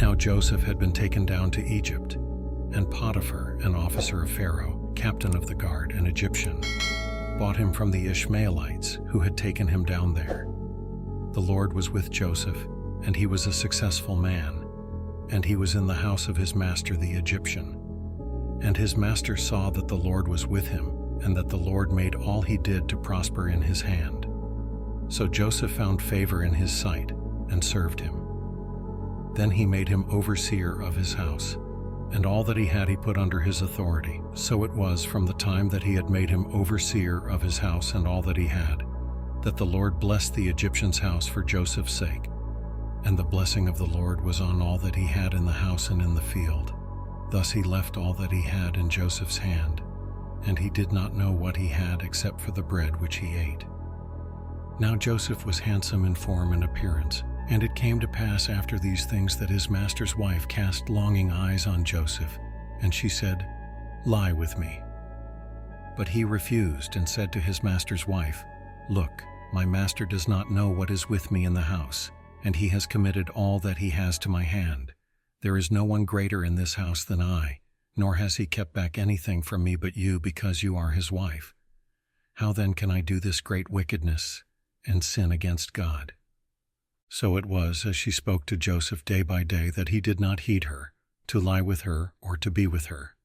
Now Joseph had been taken down to Egypt, and Potiphar, an officer of Pharaoh, captain of the guard, an Egyptian, bought him from the Ishmaelites who had taken him down there. The Lord was with Joseph, and he was a successful man, and he was in the house of his master the Egyptian. And his master saw that the Lord was with him, and that the Lord made all he did to prosper in his hand. So Joseph found favor in his sight, and served him. Then he made him overseer of his house, and all that he had he put under his authority. So it was from the time that he had made him overseer of his house and all that he had, that the Lord blessed the Egyptian's house for Joseph's sake. And the blessing of the Lord was on all that he had in the house and in the field. Thus he left all that he had in Joseph's hand, and he did not know what he had except for the bread which he ate. Now Joseph was handsome in form and appearance, and it came to pass after these things that his master's wife cast longing eyes on Joseph, and she said, "Lie with me." But he refused and said to his master's wife, "Look, my master does not know what is with me in the house, and he has committed all that he has to my hand. There is no one greater in this house than I, nor has he kept back anything from me but you, because you are his wife. How then can I do this great wickedness and sin against God?" So it was, as she spoke to Joseph day by day, that he did not heed her, to lie with her or to be with her.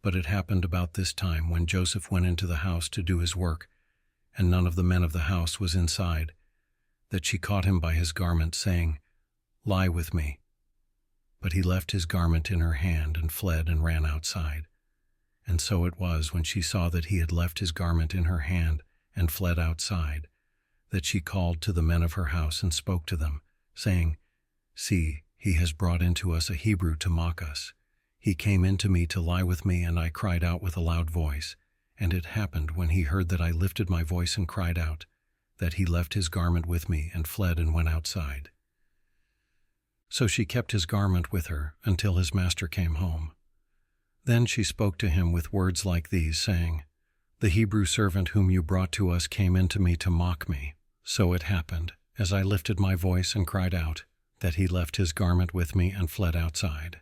But it happened about this time, when Joseph went into the house to do his work, and none of the men of the house was inside, that she caught him by his garment, saying, "Lie with me." But he left his garment in her hand and fled and ran outside. And so it was, when she saw that he had left his garment in her hand and fled outside, that she called to the men of her house and spoke to them, saying, "See, he has brought into us a Hebrew to mock us. He came in to me to lie with me, and I cried out with a loud voice. And it happened, when he heard that I lifted my voice and cried out, that he left his garment with me and fled and went outside." So she kept his garment with her until his master came home. Then she spoke to him with words like these, saying, "The Hebrew servant whom you brought to us came in to me to mock me. So it happened, as I lifted my voice and cried out, that he left his garment with me and fled outside."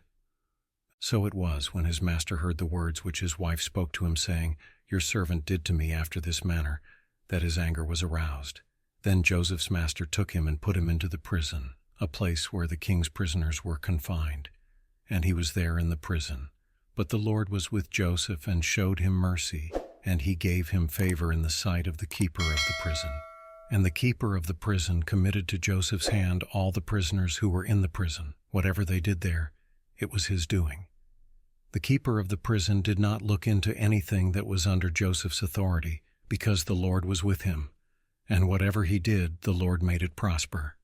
So it was, when his master heard the words which his wife spoke to him, saying, "Your servant did to me after this manner," that his anger was aroused. Then Joseph's master took him and put him into the prison, a place where the king's prisoners were confined, and he was there in the prison. But the Lord was with Joseph and showed him mercy, and he gave him favor in the sight of the keeper of the prison. And the keeper of the prison committed to Joseph's hand all the prisoners who were in the prison. Whatever they did there, it was his doing. The keeper of the prison did not look into anything that was under Joseph's authority, because the Lord was with him, and whatever he did, the Lord made it prosper.